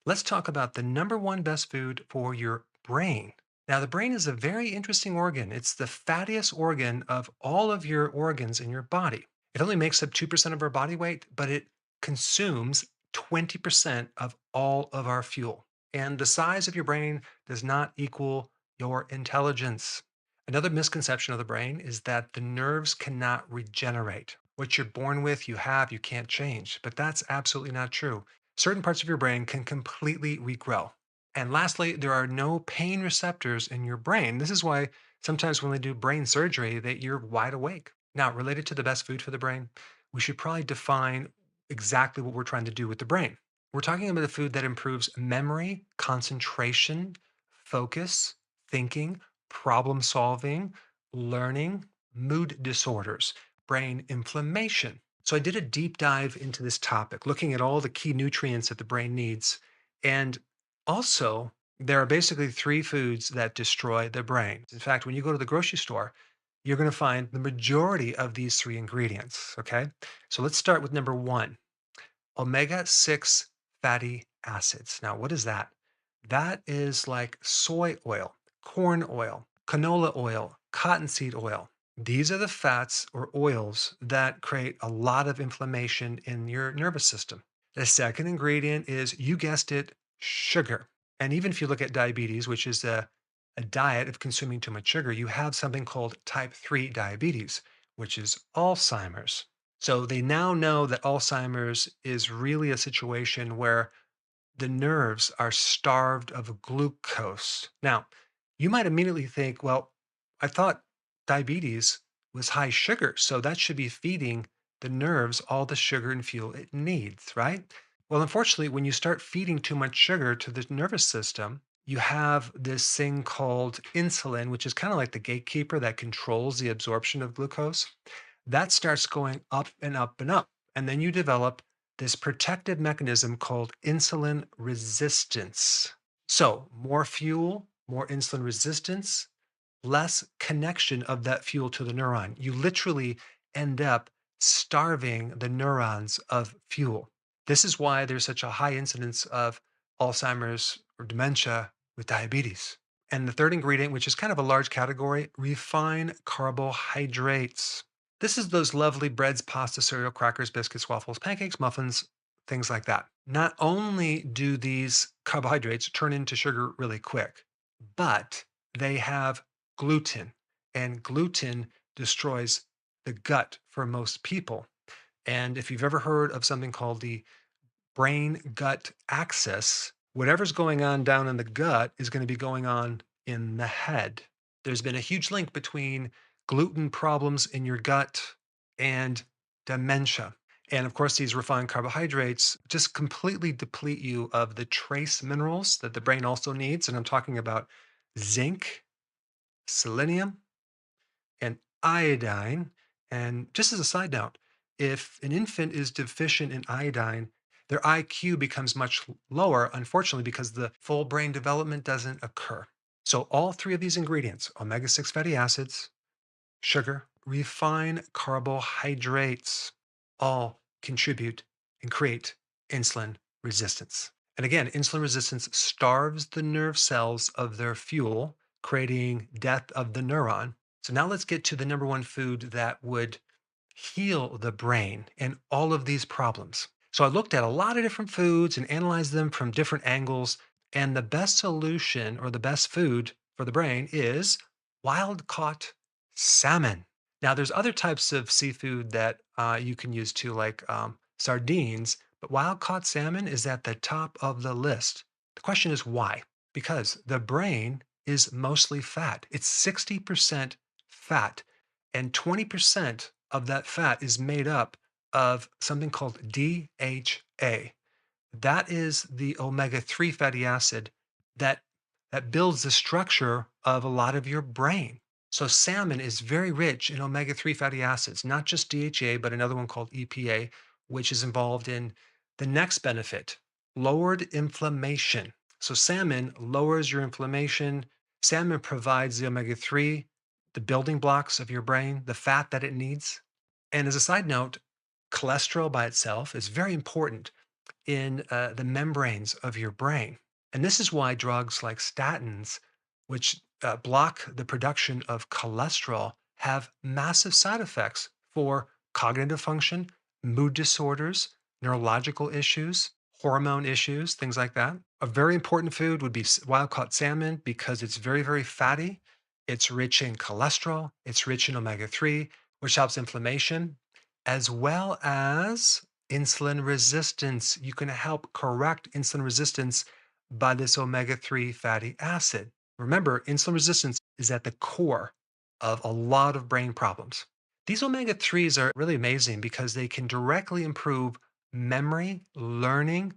Let's talk about the number one best food for your brain. Now, the brain is a very interesting organ. It's the fattiest organ of all of your organs in your body. It only makes up 2% of our body weight, but it consumes 20% of all of our fuel. And the size of your brain does not equal your intelligence. Another misconception of the brain is that the nerves cannot regenerate. What you're born with, you have, you can't change. But that's absolutely not true. Certain parts of your brain can completely regrow. And lastly, there are no pain receptors in your brain. This is why sometimes when they do brain surgery, that you're wide awake. Now, related to the best food for the brain, we should probably define exactly what we're trying to do with the brain. We're talking about a food that improves memory, concentration, focus, thinking, problem solving, learning, mood disorders, brain inflammation. So I did a deep dive into this topic, looking at all the key nutrients that the brain needs. And also, there are basically three foods that destroy the brain. In fact, when you go to the grocery store, you're going to find the majority of these three ingredients. Okay. So let's start with number one, omega 6 fatty acids. Now, what is that? That is like soy oil, corn oil, canola oil, cottonseed oil. These are the fats or oils that create a lot of inflammation in your nervous system. The second ingredient is, you guessed it, sugar. And even if you look at diabetes, which is a diet of consuming too much sugar, you have something called type 3 diabetes, which is Alzheimer's. So they now know that Alzheimer's is really a situation where the nerves are starved of glucose. Now, you might immediately think, well, I thought diabetes was high sugar, so that should be feeding the nerves all the sugar and fuel it needs, right? Well, unfortunately, when you start feeding too much sugar to the nervous system, you have this thing called insulin, which is kind of like the gatekeeper that controls the absorption of glucose. That starts going up and up and up. And then you develop this protective mechanism called insulin resistance. So, more fuel, more insulin resistance, less connection of that fuel to the neuron. You literally end up starving the neurons of fuel. This is why there's such a high incidence of Alzheimer's or dementia with diabetes. And the third ingredient, which is kind of a large category, refined carbohydrates. This is those lovely breads, pasta, cereal, crackers, biscuits, waffles, pancakes, muffins, things like that. Not only do these carbohydrates turn into sugar really quick, but they have gluten, and gluten destroys the gut for most people. And if you've ever heard of something called the brain gut axis, whatever's going on down in the gut is going to be going on in the head. There's been a huge link between gluten problems in your gut and dementia. And of course, these refined carbohydrates just completely deplete you of the trace minerals that the brain also needs. And I'm talking about zinc, selenium, and iodine. And just as a side note, if an infant is deficient in iodine, their IQ becomes much lower, unfortunately, because the full brain development doesn't occur. So, all three of these ingredients, omega 6 fatty acids, sugar, refined carbohydrates, all contribute and create insulin resistance. And again, insulin resistance starves the nerve cells of their fuel, creating death of the neuron. So now let's get to the number one food that would heal the brain and all of these problems. So I looked at a lot of different foods and analyzed them from different angles. And the best solution or the best food for the brain is wild caught salmon. Now, there's other types of seafood that you can use too, like sardines, but wild caught salmon is at the top of the list. The question is why? Because the brain is mostly fat. It's 60% fat, and 20% of that fat is made up of something called DHA. That is the omega 3 fatty acid that, that builds the structure of a lot of your brain. So, salmon is very rich in omega 3 fatty acids, not just DHA, but another one called EPA, which is involved in the next benefit, lowered inflammation. So, salmon lowers your inflammation. Salmon provides the omega 3, the building blocks of your brain, the fat that it needs. And as a side note, cholesterol by itself is very important, in the membranes of your brain. And this is why drugs like statins, which block the production of cholesterol, have massive side effects for cognitive function, mood disorders, neurological issues, hormone issues, things like that. A very important food would be wild caught salmon because it's very, very fatty. It's rich in cholesterol, it's rich in omega 3, which helps inflammation, as well as insulin resistance. You can help correct insulin resistance by this omega 3 fatty acid. Remember, insulin resistance is at the core of a lot of brain problems. These omega 3s are really amazing because they can directly improve memory, learning,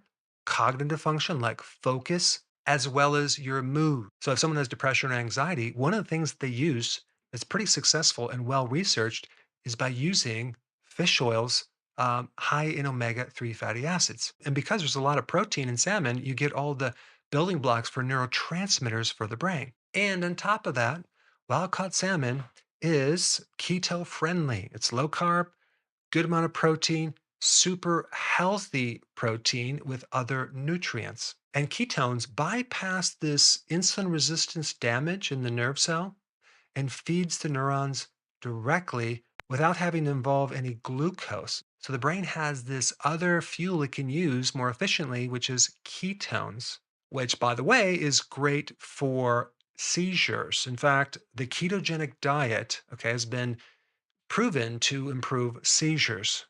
cognitive function like focus, as well as your mood. So, if someone has depression or anxiety, one of the things that they use that's pretty successful and well researched is by using fish oils high in omega 3 fatty acids. And because there's a lot of protein in salmon, you get all the building blocks for neurotransmitters for the brain. And on top of that, wild caught salmon is keto friendly. It's low carb, good amount of protein, super healthy protein with other nutrients. And ketones bypass this insulin resistance damage in the nerve cell and feeds the neurons directly without having to involve any glucose. So the brain has this other fuel it can use more efficiently, which is ketones, which, by the way, is great for seizures. In fact, the ketogenic diet, okay, has been proven to improve seizures.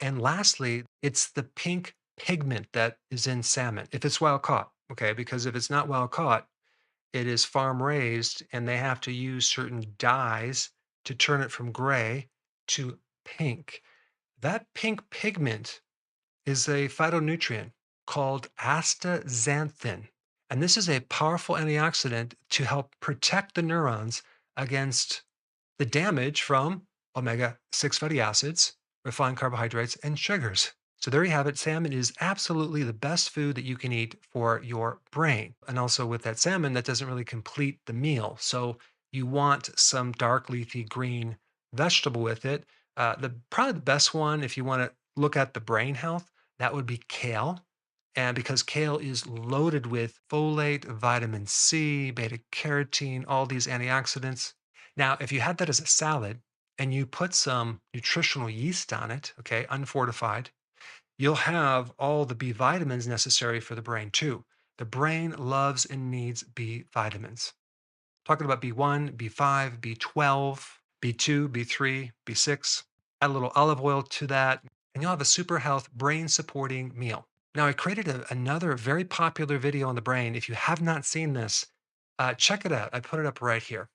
And lastly, it's the pink pigment that is in salmon, if it's wild caught, okay, because if it's not wild caught, it is farm raised and they have to use certain dyes to turn it from gray to pink. That pink pigment is a phytonutrient called astaxanthin. And this is a powerful antioxidant to help protect the neurons against the damage from omega 6 fatty acids, refined carbohydrates, and sugars. So there you have it. Salmon is absolutely the best food that you can eat for your brain. And also with that salmon, that doesn't really complete the meal. So you want some dark leafy green vegetable with it. The probably the best one, if you want to look at the brain health, that would be kale. And because kale is loaded with folate, vitamin C, beta carotene, all these antioxidants. Now, if you had that as a salad and you put some nutritional yeast on it, okay, unfortified, you'll have all the B vitamins necessary for the brain too. The brain loves and needs B vitamins. Talking about B1, B5, B12, B2, B3, B6. Add a little olive oil to that, and you'll have a super health brain supporting meal. Now, I created another very popular video on the brain. If you have not seen this, check it out. I put it up right here.